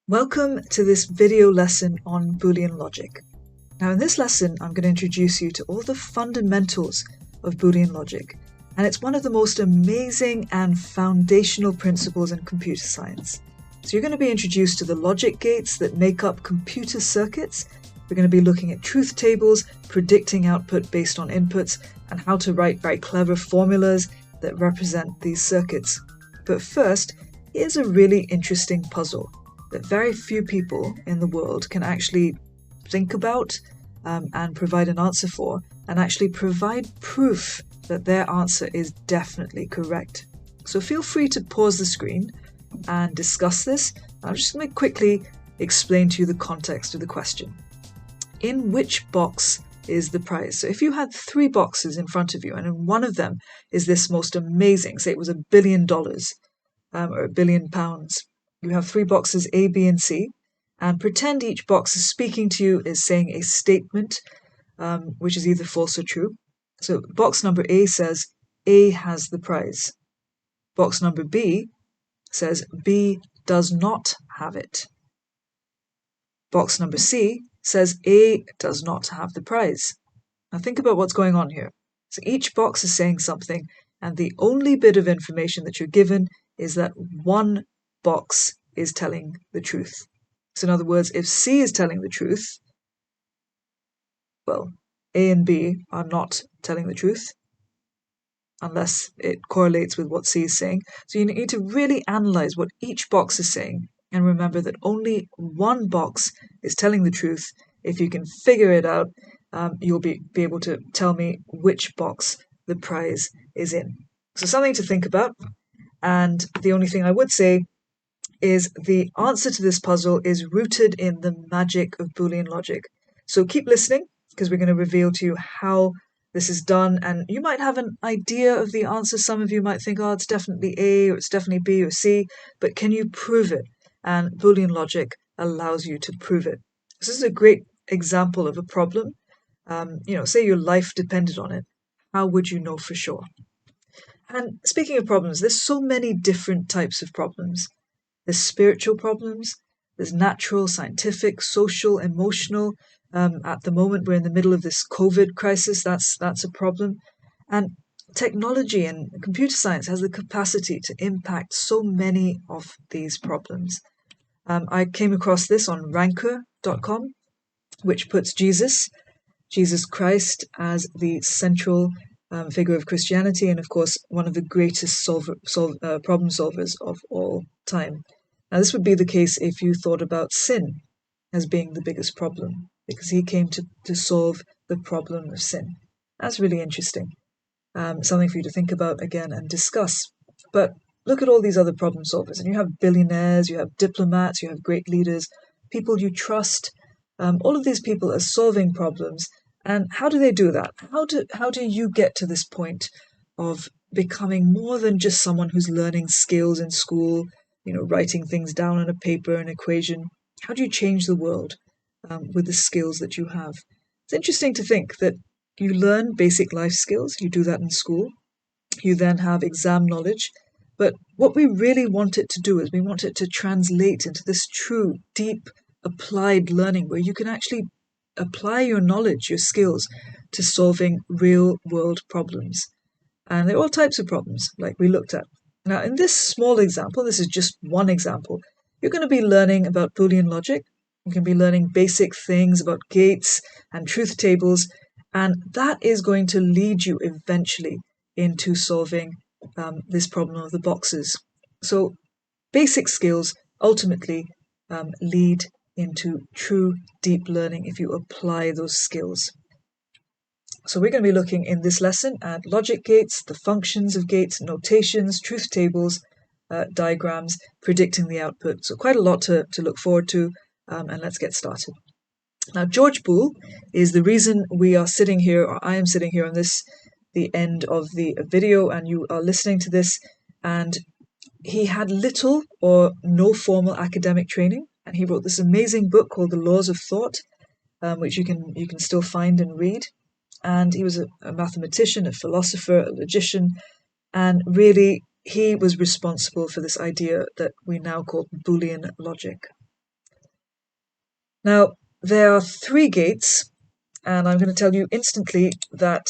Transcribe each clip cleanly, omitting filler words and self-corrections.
Welcome to this video lesson on Boolean logic. Now in this lesson, I'm going to introduce you to all the fundamentals of Boolean logic, and it's one of the most amazing and foundational principles in computer science. So you're going to be introduced to the logic gates that make up computer circuits. We're going to be looking at truth tables, predicting output based on inputs, and how to write very clever formulas that represent these circuits. But first, here's a really interesting puzzle that very few people in the world can actually think about and provide an answer for, and actually provide proof that their answer is definitely correct. So feel free to pause the screen and discuss this. I'm just going to quickly explain to you the context of the question. In which box is the prize? So if you had 3 boxes in front of you, and in one of them is this most amazing, say it was $1 billion or £1 billion. You have 3 boxes A, B, and C, and pretend each box is speaking to you, is saying a statement, which is either false or true. So box number A says A has the prize. Box number B says B does not have it. Box number C says A does not have the prize. Now think about what's going on here. So each box is saying something, and the only bit of information that you're given is that one box is telling the truth. So in other words, if C is telling the truth, well, A and B are not telling the truth unless it correlates with what C is saying. So you need to really analyze what each box is saying and remember that only one box is telling the truth. If you can figure it out, you'll be able to tell me which box the prize is in. So something to think about. And the only thing I would say is the answer to this puzzle is rooted in the magic of Boolean logic. So keep listening, because we're going to reveal to you how this is done, and you might have an idea of the answer. Some of you might think, oh, it's definitely A, or it's definitely B or C, but can you prove it? And Boolean logic allows you to prove it. This is a great example of a problem. Say your life depended on it. How would you know for sure? And speaking of problems, there's so many different types of problems. There's spiritual problems, there's natural, scientific, social, emotional. At the moment, we're in the middle of this COVID crisis. That's a problem. And technology and computer science has the capacity to impact so many of these problems. I came across this on ranker.com, which puts Jesus Christ, as the central figure of Christianity, and of course one of the greatest problem solvers of all time. Now this would be the case if you thought about sin as being the biggest problem, because he came to solve the problem of sin. That's really interesting. Something for you to think about again and discuss. But look at all these other problem solvers, and you have billionaires, you have diplomats, you have great leaders, people you trust. All of these people are solving problems. And how do they do that? How do you get to this point of becoming more than just someone who's learning skills in school, writing things down on a paper, an equation? How do you change the world with the skills that you have? It's interesting to think that you learn basic life skills, you do that in school, you then have exam knowledge, but what we really want it to do is we want it to translate into this true, deep, applied learning where you can actually apply your knowledge, your skills, to solving real-world problems. And there are all types of problems, like we looked at. Now, in this small example, this is just one example, you're going to be learning about Boolean logic. You can be learning basic things about gates and truth tables, and that is going to lead you eventually into solving this problem of the boxes. So basic skills ultimately lead into true deep learning if you apply those skills. So we're going to be looking in this lesson at logic gates, the functions of gates, notations, truth tables, diagrams, predicting the output. So quite a lot to look forward to, and let's get started. Now, George Boole is the reason we are sitting here, or I am sitting here on the end of the video, and you are listening to this. And he had little or no formal academic training, and he wrote this amazing book called The Laws of Thought, which you can still find and read. And he was a mathematician, a philosopher, a logician, and really he was responsible for this idea that we now call Boolean logic. Now, there are 3 gates, and I'm going to tell you instantly that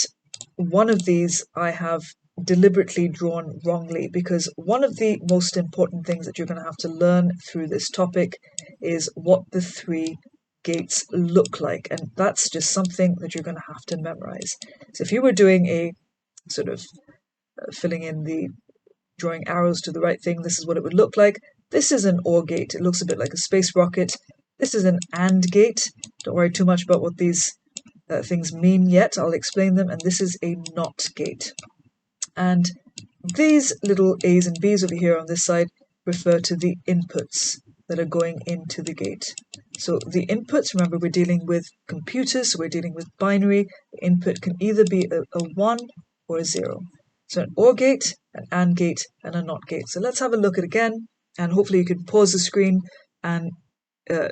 one of these I have deliberately drawn wrongly, because one of the most important things that you're going to have to learn through this topic is what the 3 gates look like, and that's just something that you're going to have to memorize. So if you were doing a sort of filling in the drawing arrows to the right thing, this is what it would look like. This is an OR gate. It looks a bit like a space rocket. This is an AND gate. Don't worry too much about what these things mean yet. I'll explain them. And this is a NOT gate. And these little A's and B's over here on this side refer to the inputs that are going into the gate. So the inputs, remember we're dealing with computers, so we're dealing with binary. The input can either be a 1 or a 0. So an OR gate, an AND gate, and a NOT gate. So let's have a look at it again, and hopefully you can pause the screen, and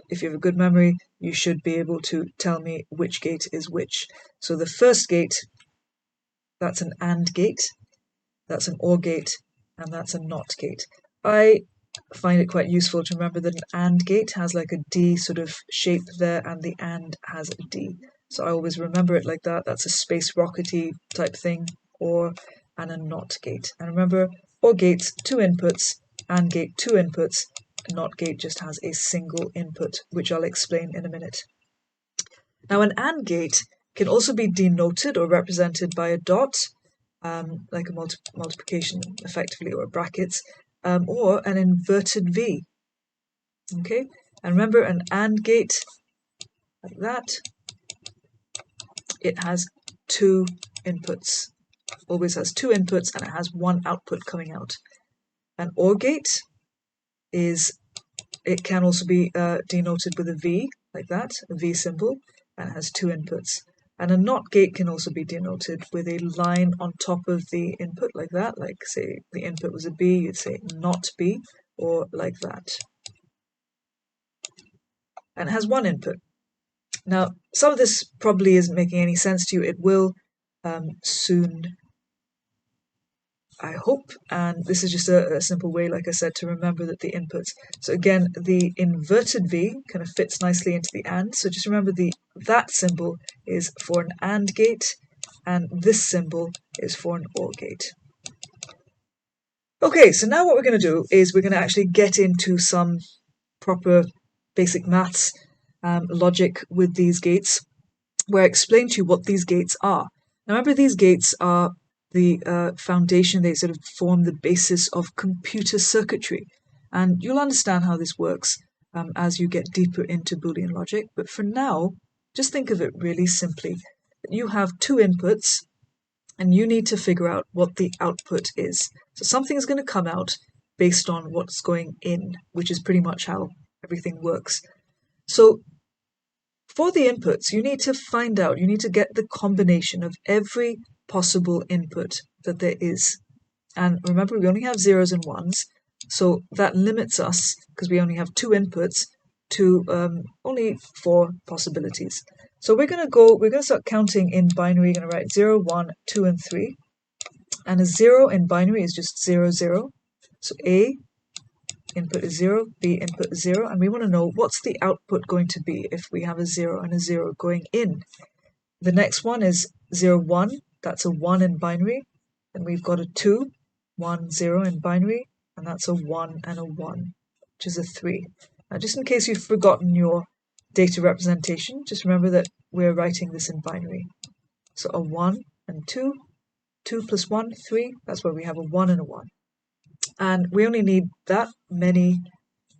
if you have a good memory, you should be able to tell me which gate is which. So the first gate, that's an AND gate, that's an OR gate, and that's a NOT gate. I find it quite useful to remember that an AND gate has like a D sort of shape there, and the AND has a D. So I always remember it like that. That's a space rockety type thing, and a NOT gate. And remember, OR gate, 2 inputs, AND gate, 2 inputs, NOT gate just has a single input, which I'll explain in a minute. Now an AND gate can also be denoted or represented by a dot, like a multiplication effectively, or brackets, or an inverted V. Okay, and remember an AND gate, like that, it has 2 inputs, always has 2 inputs, and it has 1 output coming out. An OR gate it can also be denoted with a V, like that, a V symbol, and it has 2 inputs. And a NOT gate can also be denoted with a line on top of the input, like that, like say the input was a B, you'd say NOT B, or like that. And it has 1 input. Now, some of this probably isn't making any sense to you. It will soon, I hope, and this is just a simple way, like I said, to remember that the inputs. So again, the inverted V kind of fits nicely into the AND, so just remember that symbol is for an AND gate, and this symbol is for an OR gate. Okay, so now what we're going to do is we're going to actually get into some proper basic maths logic with these gates, where I explain to you what these gates are. Now remember, these gates are the foundation. They sort of form the basis of computer circuitry, and you'll understand how this works as you get deeper into Boolean logic. But for now, just think of it really simply. You have 2 inputs, and you need to figure out what the output is. So something is going to come out based on what's going in, which is pretty much how everything works. So for the inputs, you need to get the combination of every possible input that there is. And remember, we only have 0s and 1s, so that limits us, because we only have 2 inputs, to only 4 possibilities. So we're going to start counting in binary. We're going to write 0, 1, 2, and 3. And a 0 in binary is just 0, 0. So A input is 0, B input is 0, and we want to know what's the output going to be if we have a 0 and a 0 going in. The next one is 0, 1, that's a 1 in binary, and we've got a 2, 1, 0 in binary, and that's a 1 and a 1, which is a 3. Now just in case you've forgotten your data representation, just remember that we're writing this in binary. So a 1 and 2, 2 plus 1, 3, that's where we have a 1 and a 1. And we only need that many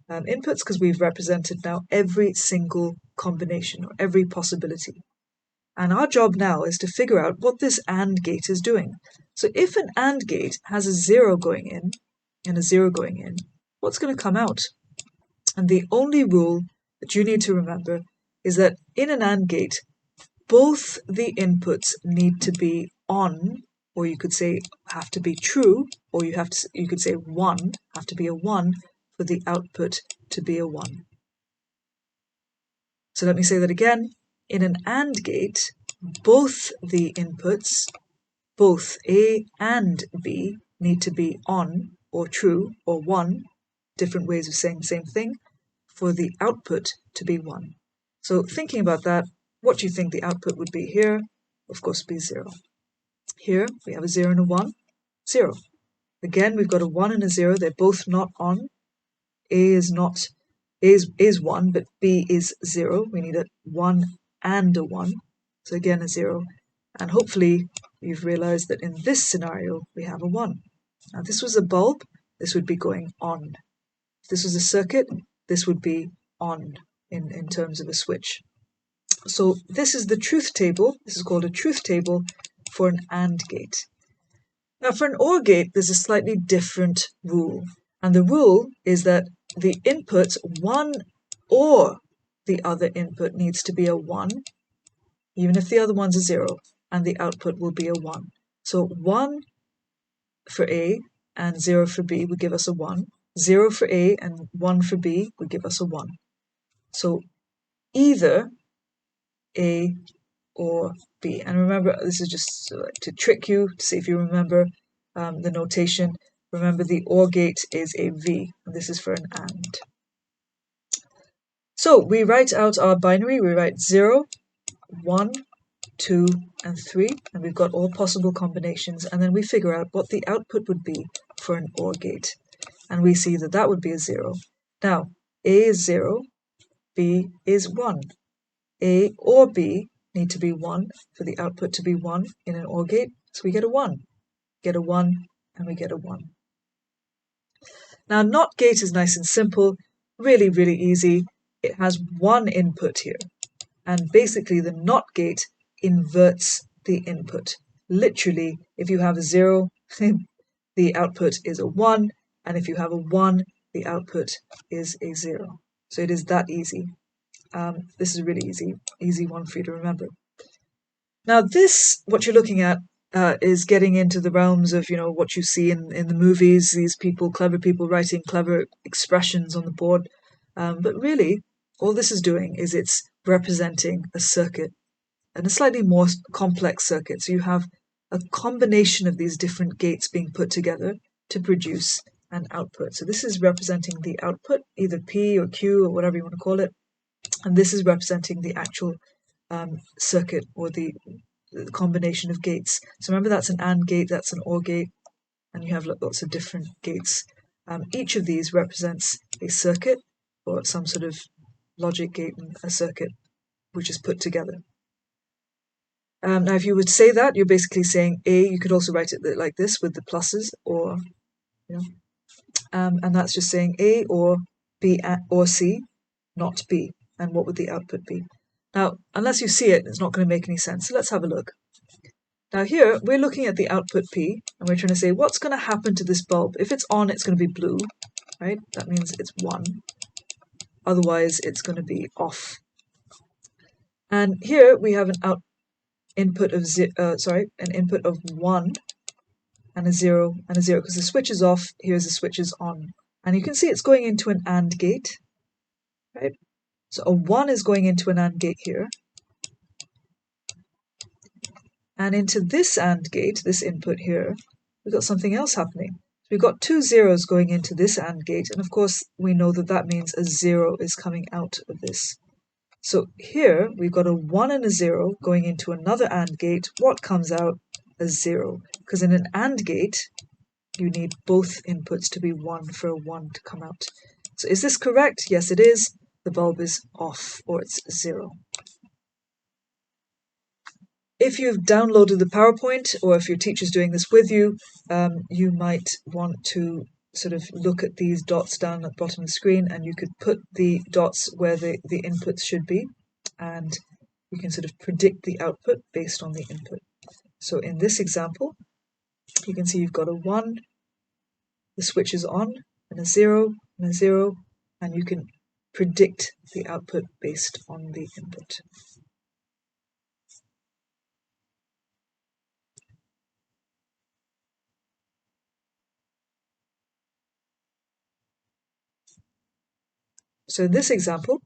inputs because we've represented now every single combination or every possibility. And our job now is to figure out what this AND gate is doing. So if an AND gate has a 0 going in and a 0 going in, what's going to come out? And the only rule that you need to remember is that in an AND gate, both the inputs need to be on, or you could say have to be true, or you could say 1, have to be a 1 for the output to be a 1. So let me say that again. In an AND gate, both the inputs, both A and B, need to be on, or true, or 1, different ways of saying the same thing, for the output to be 1. So thinking about that, what do you think the output would be here? Of course, be 0. Here we have a 0 and a 1, 0. Again, we've got a 1 and a 0. They're both not on. A is 1, but B is 0. We need a 1 and a 1. So again, a 0. And hopefully you've realized that in this scenario, we have a 1. Now, if this was a bulb, this would be going on. If this was a circuit, this would be on in terms of a switch. So this is the truth table. This is called a truth table for an AND gate. Now, for an OR gate, there's a slightly different rule. And the rule is that the inputs, one or the other input, needs to be a 1, even if the other one's a 0, and the output will be a 1. So 1 for A and 0 for B would give us a 1. 0 for A and 1 for B would give us a 1. So either A or B. And remember, this is just to trick you, to see if you remember the notation. Remember, the OR gate is a V, and this is for an AND. So we write out our binary. We write 0, 1, 2, and 3, and we've got all possible combinations, and then we figure out what the output would be for an OR gate. And we see that that would be a 0. Now, A is 0, B is 1. A or B need to be 1 for the output to be 1 in an OR gate, so we get a 1. Get a 1, and we get a 1. Now, NOT gate is nice and simple, really, really easy. It has one input here, and basically the NOT gate inverts the input. Literally, if you have a 0, the output is a 1, and if you have a 1, the output is a 0. So it is that easy. This is a really easy one for you to remember. Now this, what you're looking at, is getting into the realms of, what you see in the movies, these people, clever people writing clever expressions on the board. But really, all this is doing is it's representing a circuit, and a slightly more complex circuit. So you have a combination of these different gates being put together to produce an output. So this is representing the output, either P or Q or whatever you want to call it. And this is representing the actual circuit, or the combination of gates. So remember, that's an AND gate, that's an OR gate, and you have lots of different gates. Each of these represents a circuit, or some sort of logic gate and a circuit, which is put together. Now, if you would say that, you're basically saying A. You could also write it like this with the pluses, or, and that's just saying A or B or C, not B. And what would the output be? Now, unless you see it, it's not going to make any sense. So let's have a look. Now here, we're looking at the output P, and we're trying to say, what's going to happen to this bulb? If it's on, it's going to be blue, right? That means it's 1. Otherwise, it's going to be off. And here we have an input of 1 and a 0 and a 0, because the switch is off, here's the switch is on. And you can see it's going into an AND gate, right? So a 1 is going into an AND gate here. And into this AND gate, this input here, we've got something else happening. So we've got 2 zeros going into this AND gate, and of course we know that that means a 0 is coming out of this. So here we've got a 1 and a 0 going into another AND gate. What comes out? A 0. Because in an AND gate, you need both inputs to be 1 for a 1 to come out. So is this correct? Yes, it is. The bulb is off, or it's 0. If you've downloaded the PowerPoint, or if your teacher's doing this with you, you might want to sort of look at these dots down at the bottom of the screen, and you could put the dots where the inputs should be, and you can sort of predict the output based on the input. So in this example, you can see you've got a 1, the switch is on, and a 0, and a 0, and you can predict the output based on the input. So in this example,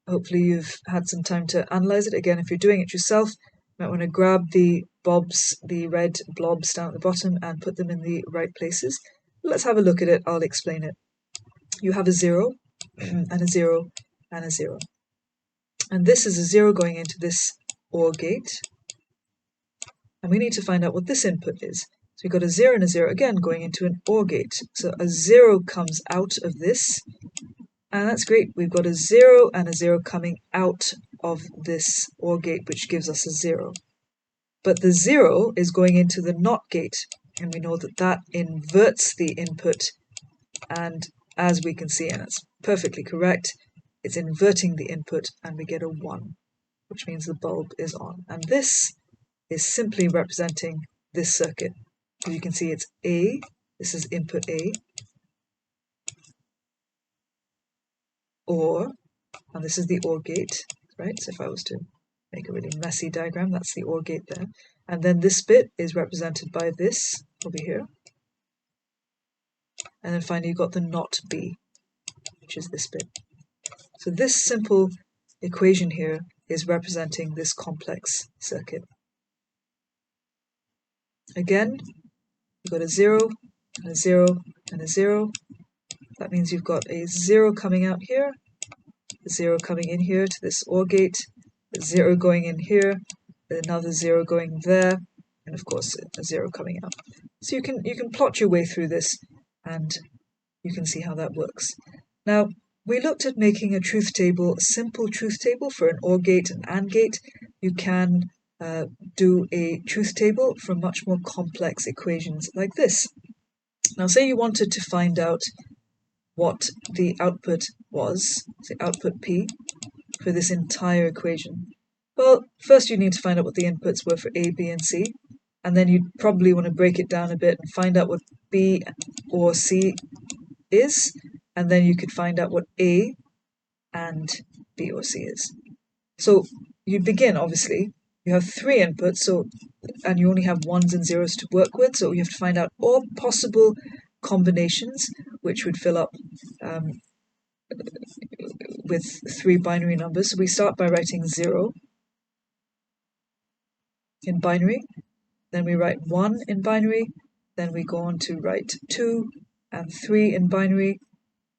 hopefully you've had some time to analyze it. Again, if you're doing it yourself, you might want to grab the blobs, the red blobs down at the bottom, and put them in the right places. Let's have a look at it. I'll explain it. You have a 0, and a 0, and a 0. And this is a 0 going into this OR gate. And we need to find out what this input is. So we've got a 0 and a 0 again going into an OR gate. So a 0 comes out of this. And that's great. We've got a 0 and a 0 coming out of this OR gate, which gives us a 0. But the 0 is going into the NOT gate. And we know that that inverts the input. And as we can see, and it's perfectly correct, it's inverting the input and we get a 1, which means the bulb is on. And this is simply representing this circuit. As you can see, it's A, this is input A, OR, and this is the OR gate, right? So if I was to make a really messy diagram, that's the OR gate there. And then this bit is represented by this over here. And then finally you've got the NOT B, which is this bit. So this simple equation here is representing this complex circuit. Again, you've got a 0, and a 0, and a 0. That means you've got a 0 coming out here, a 0 coming in here to this OR gate, a 0 going in here, another 0 going there, and of course a 0 coming out. So you can plot your way through this and you can see how that works. Now, we looked at making a truth table, a simple truth table for an OR gate and AND gate. You can do a truth table for much more complex equations like this. Now, say you wanted to find out what the output was, say output P, for this entire equation. Well, first you need to find out what the inputs were for A, B, and C, and then you'd probably want to break it down a bit and find out what B or C is, and then you could find out what A and B or C is. So you begin, obviously, you have 3 inputs, and you only have 1s and 0s to work with, so you have to find out all possible combinations which would fill up with 3 binary numbers. So we start by writing 0 in binary, then we write 1 in binary, then we go on to write 2 and 3 in binary.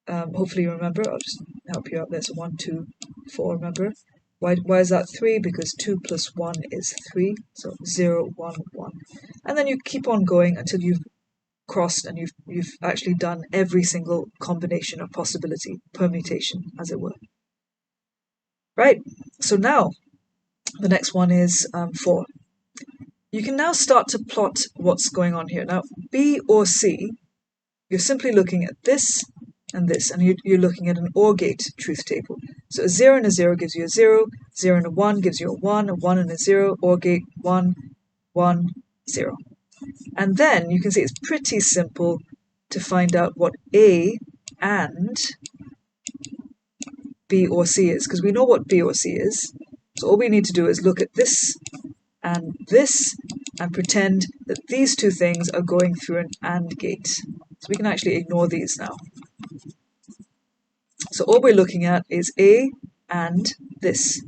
Hopefully you remember, I'll just help you out. There's 1, 2, 4, remember. Why is that 3? Because 2 plus 1 is 3, so 0, 1, 1. And then you keep on going until you've crossed and you've actually done every single combination or possibility, permutation, as it were. Right, so now the next one is 4. You can now start to plot what's going on here. Now, B or C, you're simply looking at this, and you're looking at an OR gate truth table. So a 0 and a 0 gives you a 0, 0 and a 1 gives you a 1 and a 0, OR gate 1, 1, 0. And then you can see it's pretty simple to find out what A and B or C is, because we know what B or C is. So all we need to do is look at this and pretend that these two things are going through an AND gate. So we can actually ignore these now. So all we're looking at is A and this.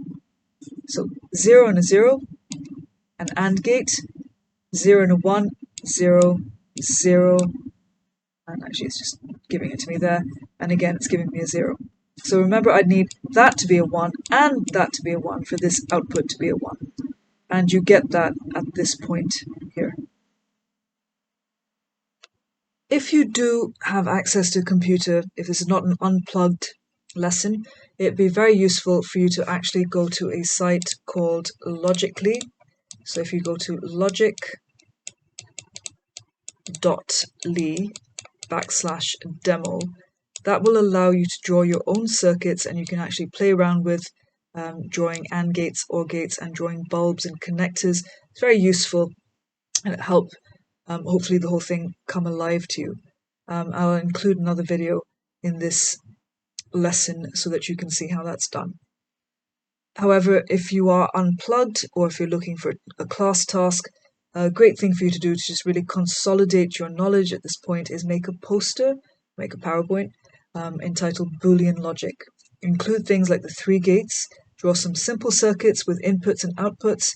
So 0 and a 0, an AND gate, 0 and a 1, 0, 0, and actually it's just giving it to me there, and again it's giving me a 0. So remember, I'd need that to be a 1 and that to be a 1 for this output to be a 1. And you get that at this point here. If you do have access to a computer, if this is not an unplugged lesson, it'd be very useful for you to actually go to a site called Logically. So if you go to logic.ly/demo, that will allow you to draw your own circuits, and you can actually play around with drawing AND gates, OR gates, and drawing bulbs and connectors. It's very useful, and it helps hopefully the whole thing come alive to you. I'll include another video in this lesson so that you can see how that's done. However, if you are unplugged or if you're looking for a class task, a great thing for you to do to just really consolidate your knowledge at this point is make a poster, make a PowerPoint entitled Boolean Logic. Include things like the 3 gates, draw some simple circuits with inputs and outputs,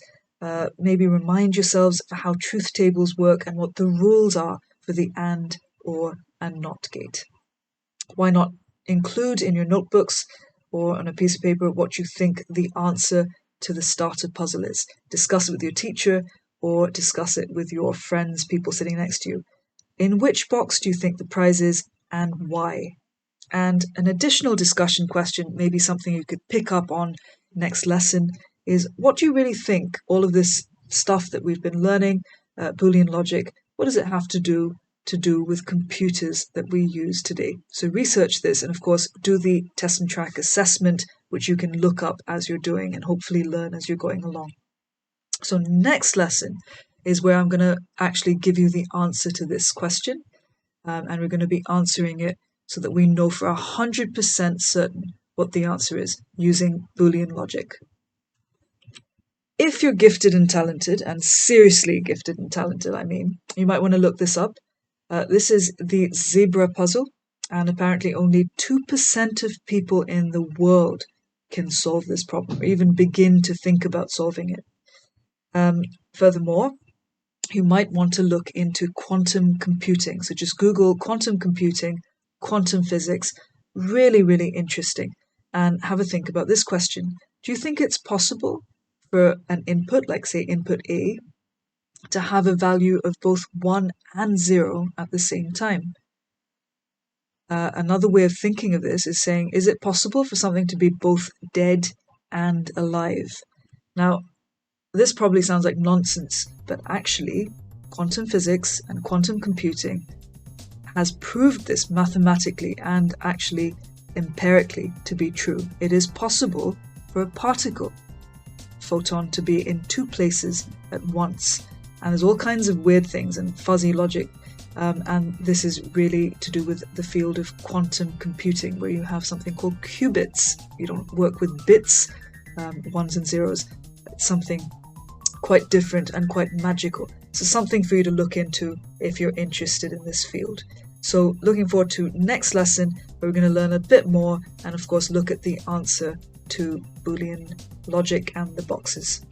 maybe remind yourselves of how truth tables work and what the rules are for the AND, OR, and NOT gate. Why not include in your notebooks or on a piece of paper what you think the answer to the starter puzzle is. Discuss it with your teacher or discuss it with your friends, people sitting next to you. In which box do you think the prize is and why? And an additional discussion question, maybe something you could pick up on next lesson, is what do you really think all of this stuff that we've been learning, Boolean logic, what does it have to do with computers that we use today? So research this and of course do the test and track assessment, which you can look up as you're doing and hopefully learn as you're going along. So next lesson is where I'm going to actually give you the answer to this question, and we're going to be answering it so that we know for 100% certain what the answer is using Boolean logic. If you're gifted and talented, and seriously gifted and talented, I mean, you might want to look this up. This is the zebra puzzle, and apparently only 2% of people in the world can solve this problem, or even begin to think about solving it. Furthermore, you might want to look into quantum computing. So just Google quantum computing, quantum physics, really, really interesting. And have a think about this question. Do you think it's possible for an input, like say input A, to have a value of both 1 and 0 at the same time? Another way of thinking of this is saying, is it possible for something to be both dead and alive? Now, this probably sounds like nonsense, but actually, quantum physics and quantum computing has proved this mathematically and actually empirically to be true. It is possible for a particle, photon, to be in two places at once. And there's all kinds of weird things and fuzzy logic. And this is really to do with the field of quantum computing, where you have something called qubits. You don't work with bits, ones and zeros. It's something quite different and quite magical. So something for you to look into if you're interested in this field. So looking forward to next lesson, where we're going to learn a bit more and of course look at the answer to Boolean logic and the boxes.